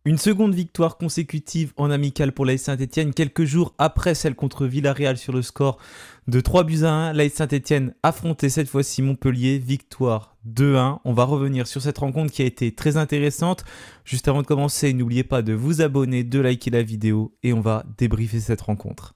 Une seconde victoire consécutive en amical pour l'AS Saint-Etienne, quelques jours après celle contre Villarreal sur le score de 3-1. L'AS Saint-Etienne affrontait cette fois-ci Montpellier, victoire 2-1. On va revenir sur cette rencontre qui a été très intéressante. Juste avant de commencer, n'oubliez pas de vous abonner, de liker la vidéo et on va débriefer cette rencontre.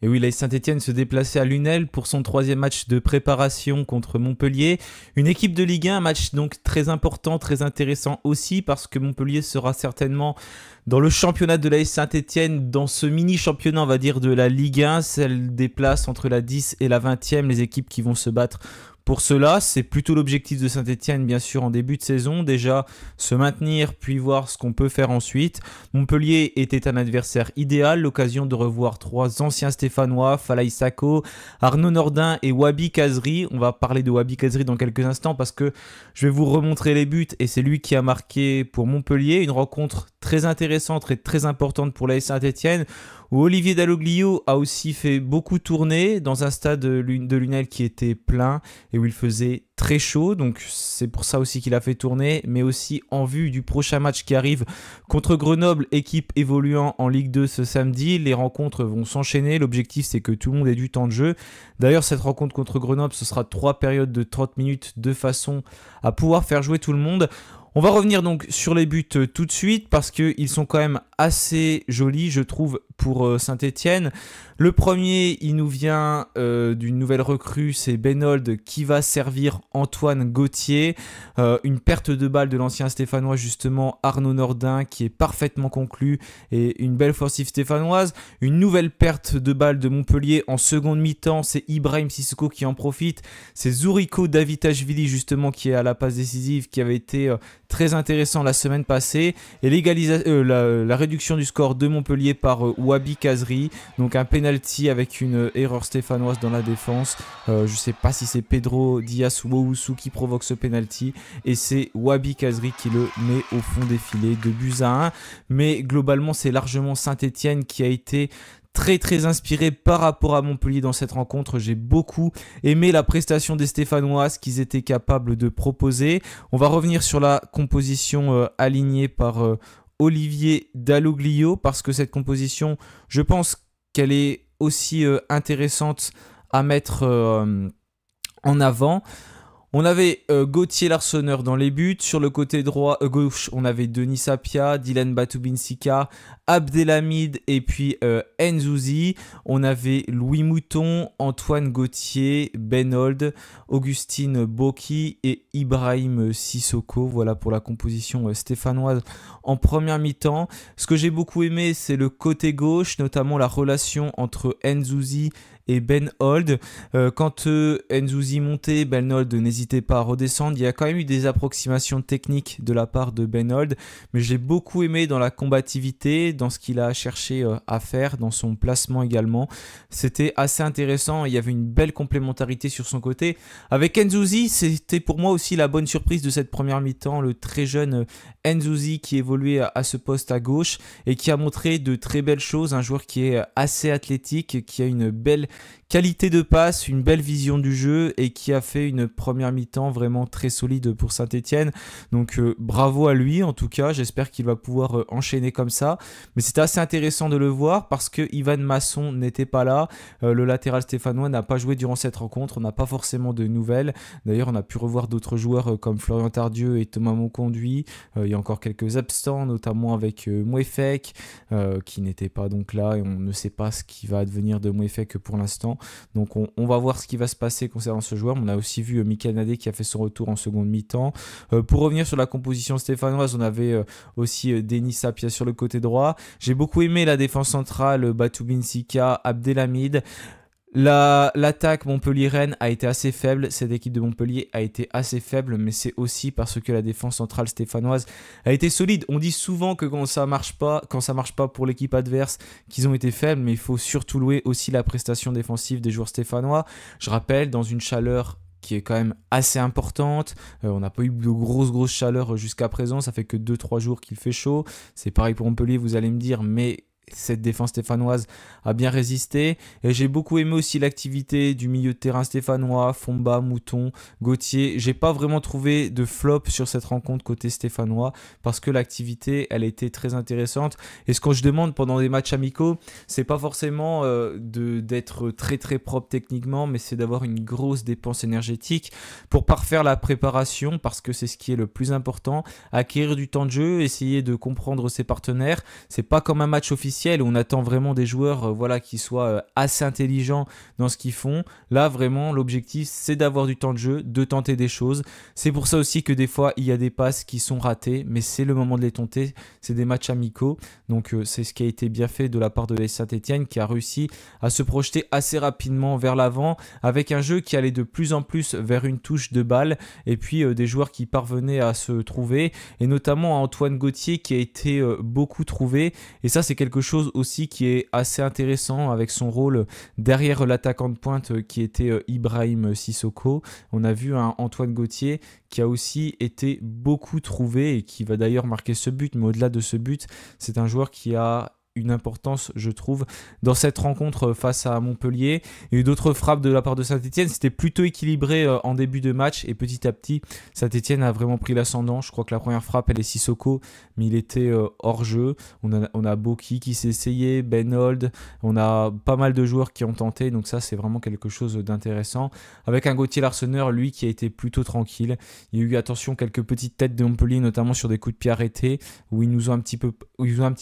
Et oui, l'AS Saint-Etienne se déplaçait à Lunel pour son troisième match de préparation contre Montpellier. Une équipe de Ligue 1, un match donc très important, très intéressant aussi parce que Montpellier sera certainement dans le championnat de l'AS Saint-Etienne, dans ce mini-championnat on va dire de la Ligue 1, celle des places entre la 10 et la 20e, les équipes qui vont se battre. Pour cela, c'est plutôt l'objectif de Saint-Etienne, bien sûr, en début de saison. Déjà, se maintenir, puis voir ce qu'on peut faire ensuite. Montpellier était un adversaire idéal, l'occasion de revoir trois anciens Stéphanois, Falaï Sako, Arnaud Nordin et Wabi Kazri. On va parler de Wabi Kazri dans quelques instants parce que je vais vous remontrer les buts et c'est lui qui a marqué pour Montpellier. Une rencontre très intéressante et très importante pour l'AS Saint-Etienne, où Olivier Dalloglio a aussi fait beaucoup tourner dans un stade de Lunel qui était plein et où il faisait très chaud, donc c'est pour ça aussi qu'il a fait tourner, mais aussi en vue du prochain match qui arrive contre Grenoble, équipe évoluant en Ligue 2 ce samedi. Les rencontres vont s'enchaîner, l'objectif c'est que tout le monde ait du temps de jeu. D'ailleurs, cette rencontre contre Grenoble, ce sera 3 périodes de 30 minutes de façon à pouvoir faire jouer tout le monde. On va revenir donc sur les buts tout de suite parce qu'ils sont quand même assez jolis, je trouve, pour Saint-Etienne. Le premier, il nous vient d'une nouvelle recrue, c'est Benold qui va servir Antoine Gauthier. Une perte de balle de l'ancien Stéphanois, justement, Arnaud Nordin, qui est parfaitement conclu et une belle offensive stéphanoise. Une nouvelle perte de balle de Montpellier en seconde mi-temps, c'est Ibrahim Sissoko qui en profite. C'est Zouriko Davitashvili, justement, qui est à la passe décisive, qui avait été très intéressant la semaine passée. Et la réduction du score de Montpellier par Wabi Kazri, donc un penalty avec une erreur stéphanoise dans la défense. Je sais pas si c'est Pedro Dias ou Owusu qui provoque ce penalty et c'est Wabi Kazri qui le met au fond des filets, 2-1. Mais globalement c'est largement Saint-Etienne qui a été très inspiré par rapport à Montpellier dans cette rencontre. J'ai beaucoup aimé la prestation des Stéphanois, ce qu'ils étaient capables de proposer. On va revenir sur la composition alignée par Olivier Dalloglio parce que cette composition, je pense qu'elle est aussi intéressante à mettre en avant. On avait Gauthier Larsonneur dans les buts. Sur le côté droit, gauche, on avait Denis Sapia, Dylan Batoubinsika, Abdelhamid et puis Nzouzi. On avait Louis Mouton, Antoine Gauthier, Benold, Augustine Boki et Ibrahim Sissoko. Voilà pour la composition stéphanoise en première mi-temps. Ce que j'ai beaucoup aimé, c'est le côté gauche, notamment la relation entre Nzouzi et Benold. Quand Nzouzi montait, Benold n'hésitait pas à redescendre. Il y a quand même eu des approximations techniques de la part de Benold, mais j'ai beaucoup aimé dans la combativité, dans ce qu'il a cherché à faire, dans son placement également. C'était assez intéressant, il y avait une belle complémentarité sur son côté. Avec Nzouzi, c'était pour moi aussi la bonne surprise de cette première mi-temps, le très jeune Nzouzi qui évoluait à ce poste à gauche et qui a montré de très belles choses, un joueur qui est assez athlétique, qui a une belle qualité de passe, une belle vision du jeu et qui a fait une première mi-temps vraiment très solide pour Saint-Etienne. Donc bravo à lui en tout cas, j'espère qu'il va pouvoir enchaîner comme ça. Mais c'était assez intéressant de le voir parce que Ivan Masson n'était pas là. Le latéral stéphanois n'a pas joué durant cette rencontre, on n'a pas forcément de nouvelles. D'ailleurs on a pu revoir d'autres joueurs comme Florian Tardieu et Thomas Monconduit. Il y a encore quelques absents, notamment avec Mouefek qui n'était pas donc là et on ne sait pas ce qui va advenir de Mouefek pour l'instant. Donc on va voir ce qui va se passer concernant ce joueur. On a aussi vu Mika Nadé qui a fait son retour en seconde mi-temps. Pour revenir sur la composition stéphanoise, on avait aussi Denis Sapia sur le côté droit. J'ai beaucoup aimé la défense centrale, Batoubinsika, Abdelhamid. L'attaque montpelliéraine a été assez faible, cette équipe de Montpellier a été assez faible, mais c'est aussi parce que la défense centrale stéphanoise a été solide. On dit souvent que quand ça marche pas pour l'équipe adverse, qu'ils ont été faibles, mais il faut surtout louer aussi la prestation défensive des joueurs stéphanois. Je rappelle, dans une chaleur qui est quand même assez importante. On n'a pas eu de grosse chaleur jusqu'à présent, ça fait que 2-3 jours qu'il fait chaud. C'est pareil pour Montpellier, vous allez me dire, mais cette défense stéphanoise a bien résisté. Et j'ai beaucoup aimé aussi l'activité du milieu de terrain stéphanois, Fomba, Mouton, Gauthier. J'ai pas vraiment trouvé de flop sur cette rencontre côté stéphanois parce que l'activité, elle était très intéressante. Et ce que je demande pendant des matchs amicaux, c'est pas forcément d'être très très propre techniquement, mais c'est d'avoir une grosse dépense énergétique pour parfaire la préparation, parce que c'est ce qui est le plus important. Acquérir du temps de jeu, essayer de comprendre ses partenaires. C'est pas comme un match officiel où on attend vraiment des joueurs qui soient assez intelligents dans ce qu'ils font. Là, vraiment, l'objectif, c'est d'avoir du temps de jeu, de tenter des choses. C'est pour ça aussi que des fois, il y a des passes qui sont ratées, mais c'est le moment de les tenter. C'est des matchs amicaux. Donc, c'est ce qui a été bien fait de la part de l'AS Saint-Étienne, qui a réussi à se projeter assez rapidement vers l'avant, avec un jeu qui allait de plus en plus vers une touche de balle, et puis des joueurs qui parvenaient à se trouver, et notamment Antoine Gauthier qui a été beaucoup trouvé. Et ça, c'est quelque chose aussi qui est assez intéressant avec son rôle derrière l'attaquant de pointe qui était Ibrahim Sissoko. On a vu un Antoine Gauthier qui a aussi été beaucoup trouvé et qui va d'ailleurs marquer ce but. Mais au-delà de ce but, c'est un joueur qui a une importance, je trouve, dans cette rencontre face à Montpellier. Il y a eu d'autres frappes de la part de Saint-Étienne. C'était plutôt équilibré en début de match et petit à petit, Saint-Étienne a vraiment pris l'ascendant. Je crois que la première frappe, elle est Sissoko, mais il était hors jeu. On a Boki qui s'est essayé, Ben Hold. On a pas mal de joueurs qui ont tenté. Donc ça, c'est vraiment quelque chose d'intéressant. Avec un Gauthier Larseneur, lui, qui a été plutôt tranquille. Il y a eu, attention, quelques petites têtes de Montpellier, notamment sur des coups de pied arrêtés, où ils ont un petit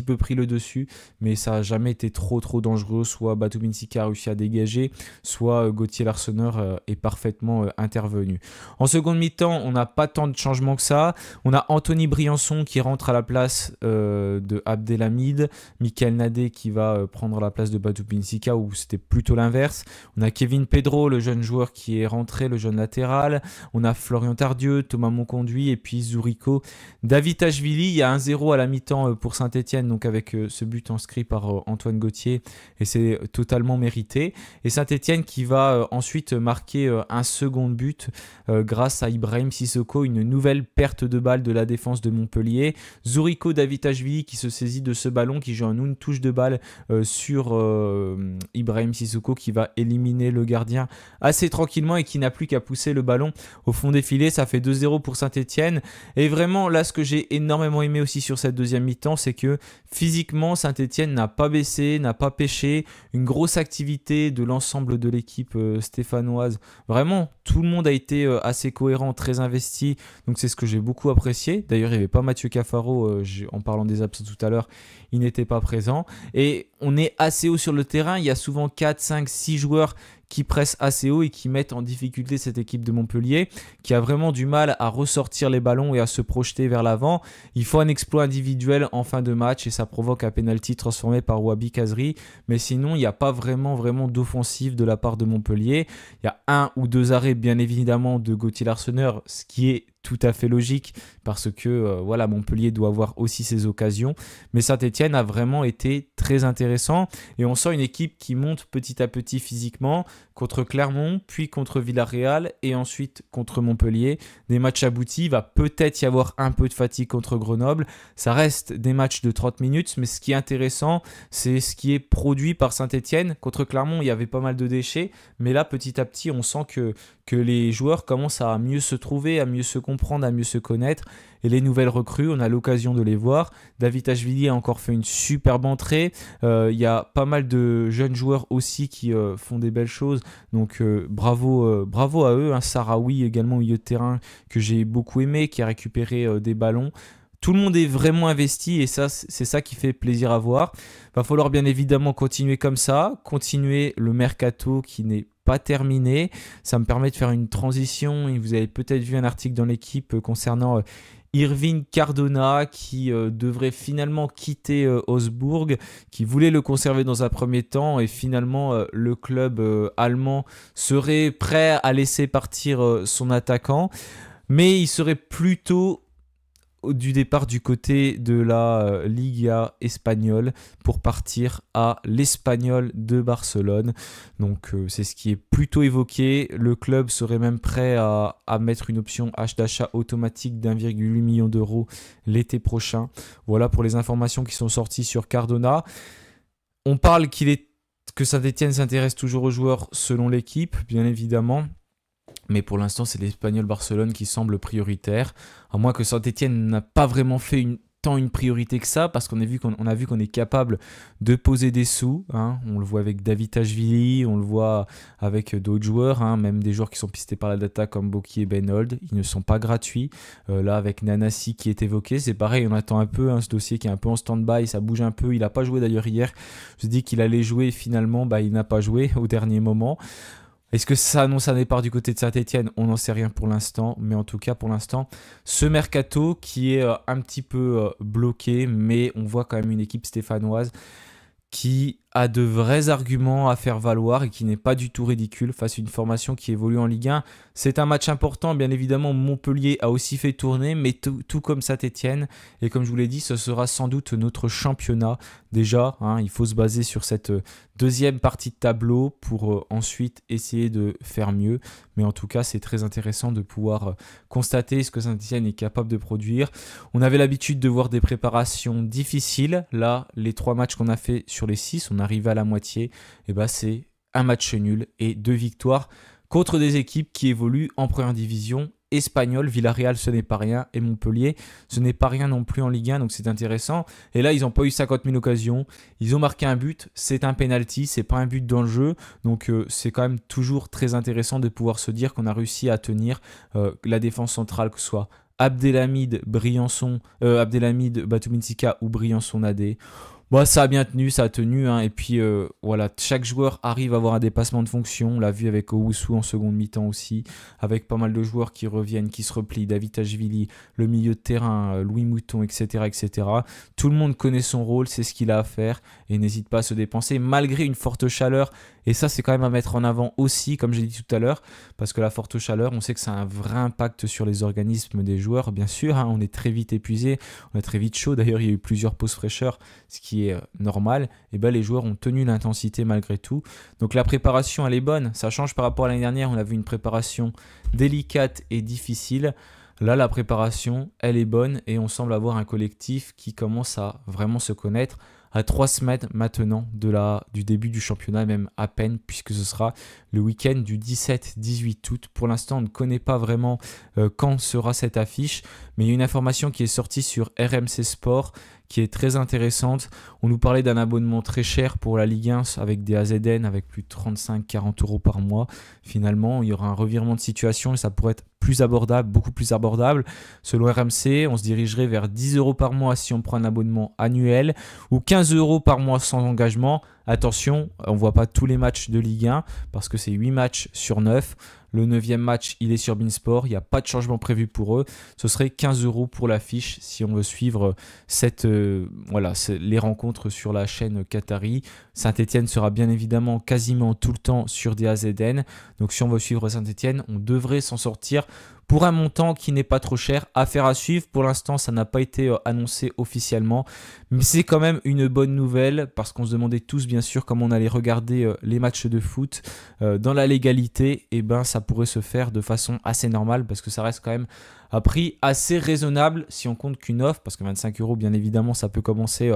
peu pris le dessus. Mais ça n'a jamais été trop dangereux. Soit Batou Binsika a réussi à dégager, soit Gauthier Larseneur est parfaitement intervenu. En seconde mi-temps, on n'a pas tant de changements que ça. On a Anthony Briançon qui rentre à la place de Abdelhamid, Michael Nadé qui va prendre la place de Batou Binsika, où c'était plutôt l'inverse. On a Kevin Pedro, le jeune joueur qui est rentré, le jeune latéral. On a Florian Tardieu, Thomas Monconduit et puis Zouriko Davitashvili. Il y a 1-0 à la mi-temps pour Saint-Étienne, donc avec ce but inscrit par Antoine Gauthier, et c'est totalement mérité. Et Saint-Étienne qui va ensuite marquer un second but grâce à Ibrahim Sissoko, une nouvelle perte de balle de la défense de Montpellier. Zouriko Davitashvili qui se saisit de ce ballon, qui joue une touche de balle sur Ibrahim Sissoko, qui va éliminer le gardien assez tranquillement et qui n'a plus qu'à pousser le ballon au fond des filets. Ça fait 2-0 pour Saint-Étienne. Et vraiment, là, ce que j'ai énormément aimé aussi sur cette deuxième mi-temps, c'est que physiquement, Saint-Étienne n'a pas baissé, n'a pas pêché. Une grosse activité de l'ensemble de l'équipe stéphanoise. Vraiment, tout le monde a été assez cohérent, très investi. Donc c'est ce que j'ai beaucoup apprécié. D'ailleurs, il n'y avait pas Mathieu Cafaro, en parlant des absents tout à l'heure, il n'était pas présent. Et on est assez haut sur le terrain. Il y a souvent 4, 5, 6 joueurs qui pressent assez haut et qui mettent en difficulté cette équipe de Montpellier, qui a vraiment du mal à ressortir les ballons et à se projeter vers l'avant. Il faut un exploit individuel en fin de match et ça provoque un penalty transformé par Wabi Kazri. Mais sinon, il n'y a pas vraiment d'offensive de la part de Montpellier. Il y a 1 ou 2 arrêts, bien évidemment, de Gauthier Larseneur, ce qui est tout à fait logique parce que Montpellier doit avoir aussi ses occasions. Mais Saint-Étienne a vraiment été très intéressant et on sent une équipe qui monte petit à petit physiquement contre Clermont, puis contre Villarreal et ensuite contre Montpellier. Des matchs aboutis, il va peut-être y avoir un peu de fatigue contre Grenoble. Ça reste des matchs de 30 minutes, mais ce qui est intéressant, c'est ce qui est produit par Saint-Étienne. Contre Clermont, il y avait pas mal de déchets, mais là, petit à petit, on sent que les joueurs commencent à mieux se trouver, à mieux se comprendre, à mieux se connaître. Et les nouvelles recrues, on a l'occasion de les voir. Davitashvili a encore fait une superbe entrée. Il y a pas mal de jeunes joueurs aussi qui font des belles choses. Donc bravo à eux. Sarawi également au milieu de terrain que j'ai beaucoup aimé, qui a récupéré des ballons. Tout le monde est vraiment investi et ça, c'est ça qui fait plaisir à voir. Va falloir bien évidemment continuer comme ça, continuer le mercato qui n'est pas terminé. Ça me permet de faire une transition et vous avez peut-être vu un article dans l'équipe concernant Irving Cardona qui devrait finalement quitter Augsbourg, qui voulait le conserver dans un premier temps et finalement le club allemand serait prêt à laisser partir son attaquant, mais il serait plutôt du départ du côté de la Liga espagnole pour partir à l'Espagnol de Barcelone. Donc c'est ce qui est plutôt évoqué. Le club serait même prêt à mettre une option d'achat automatique d'1,8 million d'euros l'été prochain. Voilà pour les informations qui sont sorties sur Cardona. On parle que Saint-Etienne s'intéresse toujours aux joueurs selon l'équipe, bien évidemment. Mais pour l'instant, c'est l'Espagnol Barcelone qui semble prioritaire. À moins que Saint-Etienne n'a pas vraiment fait tant une priorité que ça, parce qu'on a vu qu'on est capable de poser des sous. Hein. On le voit avec David Tachvili, on le voit avec d'autres joueurs, hein, même des joueurs qui sont pistés par la data comme Boki et Benold. Ils ne sont pas gratuits. Là, avec Nanasi qui est évoqué, c'est pareil, on attend un peu ce dossier qui est un peu en stand-by, ça bouge un peu. Il n'a pas joué d'ailleurs hier. Je dis qu'il allait jouer, finalement, il n'a pas joué au dernier moment. Est-ce que ça annonce un départ du côté de Saint-Etienne? On n'en sait rien pour l'instant, mais en tout cas pour l'instant, ce mercato qui est un petit peu bloqué, mais on voit quand même une équipe stéphanoise qui a de vrais arguments à faire valoir et qui n'est pas du tout ridicule face à une formation qui évolue en Ligue 1. C'est un match important, bien évidemment. Montpellier a aussi fait tourner, mais tout comme Saint-Etienne. Et comme je vous l'ai dit, ce sera sans doute notre championnat. Déjà, hein, il faut se baser sur cette deuxième partie de tableau pour ensuite essayer de faire mieux. Mais en tout cas, c'est très intéressant de pouvoir constater ce que Saint-Etienne est capable de produire. On avait l'habitude de voir des préparations difficiles. Là, les 3 matchs qu'on a fait sur les 6, on arrivé à la moitié, et c'est un match nul et 2 victoires contre des équipes qui évoluent en première division espagnole. Villarreal, ce n'est pas rien, et Montpellier, ce n'est pas rien non plus en Ligue 1, donc c'est intéressant. Et là, ils n'ont pas eu 50 000 occasions, ils ont marqué un but, c'est un penalty, c'est pas un but dans le jeu, donc c'est quand même toujours très intéressant de pouvoir se dire qu'on a réussi à tenir la défense centrale, que ce soit Abdelhamid Batuminsika ou Briançon Nadé. Ça a bien tenu, ça a tenu. Hein. Et puis voilà, chaque joueur arrive à avoir un dépassement de fonction. On l'a vu avec Owusu en seconde mi-temps aussi, avec pas mal de joueurs qui reviennent, qui se replient. David Tachvili, le milieu de terrain, Louis Mouton, etc., etc. Tout le monde connaît son rôle, c'est ce qu'il a à faire et n'hésite pas à se dépenser malgré une forte chaleur. Et ça, c'est quand même à mettre en avant aussi, comme j'ai dit tout à l'heure, parce que la forte chaleur, on sait que ça a un vrai impact sur les organismes des joueurs, bien sûr. Hein, on est très vite épuisé, on est très vite chaud. D'ailleurs, il y a eu plusieurs pauses fraîcheur, ce qui est normal. Et les joueurs ont tenu l'intensité malgré tout. Donc la préparation, elle est bonne. Ça change par rapport à l'année dernière. On a vu une préparation délicate et difficile. Là, la préparation, elle est bonne et on semble avoir un collectif qui commence à vraiment se connaître. À 3 semaines maintenant du début du championnat, même à peine, puisque ce sera le week-end du 17-18 août. Pour l'instant, on ne connaît pas vraiment quand sera cette affiche, mais il y a une information qui est sortie sur RMC Sport qui est très intéressante. On nous parlait d'un abonnement très cher pour la Ligue 1 avec des AZN, avec plus de 35-40 € par mois. Finalement, il y aura un revirement de situation et ça pourrait être plus abordable, beaucoup plus abordable. Selon RMC, on se dirigerait vers 10 € par mois si on prend un abonnement annuel ou 15 € par mois sans engagement. Attention, on ne voit pas tous les matchs de Ligue 1 parce que c'est 8 matchs sur 9. Le 9e match, il est sur Beansport. Il n'y a pas de changement prévu pour eux. Ce serait 15 € pour l'affiche si on veut suivre les rencontres sur la chaîne Qatari. Saint-Etienne sera bien évidemment quasiment tout le temps sur des AZN. Donc si on veut suivre Saint-Etienne, on devrait s'en sortir pour un montant qui n'est pas trop cher. Affaire à suivre. Pour l'instant, ça n'a pas été annoncé officiellement. Mais c'est quand même une bonne nouvelle parce qu'on se demandait tous bien sûr comment on allait regarder les matchs de foot dans la légalité. Et ça pourrait se faire de façon assez normale parce que ça reste quand même à prix assez raisonnable si on compte qu'une offre. Parce que 25 € bien évidemment, ça peut commencer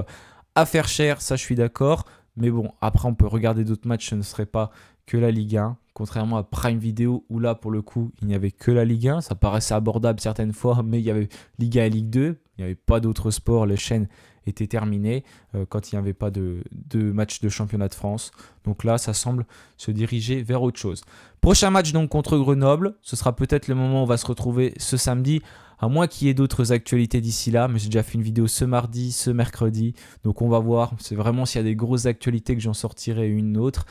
à faire cher. Ça, je suis d'accord. Mais bon, après, on peut regarder d'autres matchs. Ce ne serait pas que la Ligue 1. Contrairement à Prime Video où là pour le coup il n'y avait que la Ligue 1, ça paraissait abordable certaines fois, mais il y avait Ligue 1 et Ligue 2, il n'y avait pas d'autres sports, les chaînes étaient terminées quand il n'y avait pas de match de championnat de France. Donc là ça semble se diriger vers autre chose. Prochain match donc contre Grenoble, ce sera peut-être le moment où on va se retrouver ce samedi, à moins qu'il y ait d'autres actualités d'ici là, mais j'ai déjà fait une vidéo ce mardi, ce mercredi, donc on va voir, c'est vraiment s'il y a des grosses actualités que j'en sortirai une autre.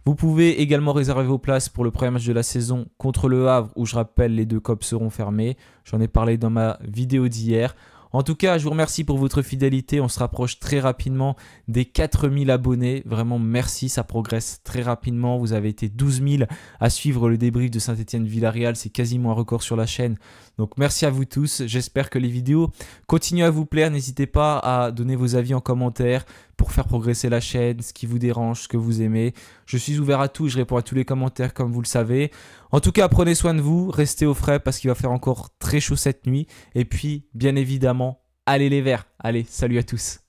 Vous pouvez également réserver vos places pour le premier match de la saison contre Le Havre où je rappelle les 2 COP seront fermés. J'en ai parlé dans ma vidéo d'hier. En tout cas, je vous remercie pour votre fidélité. On se rapproche très rapidement des 4000 abonnés. Vraiment, merci, ça progresse très rapidement. Vous avez été 12 000 à suivre le débrief de Saint-Etienne-Villarreal. C'est quasiment un record sur la chaîne. Donc, merci à vous tous. J'espère que les vidéos continuent à vous plaire. N'hésitez pas à donner vos avis en commentaire pour faire progresser la chaîne, ce qui vous dérange, ce que vous aimez. Je suis ouvert à tout. Je réponds à tous les commentaires comme vous le savez. En tout cas, prenez soin de vous. Restez au frais parce qu'il va faire encore très chaud cette nuit. Et puis, bien évidemment, allez les Verts. Allez, salut à tous.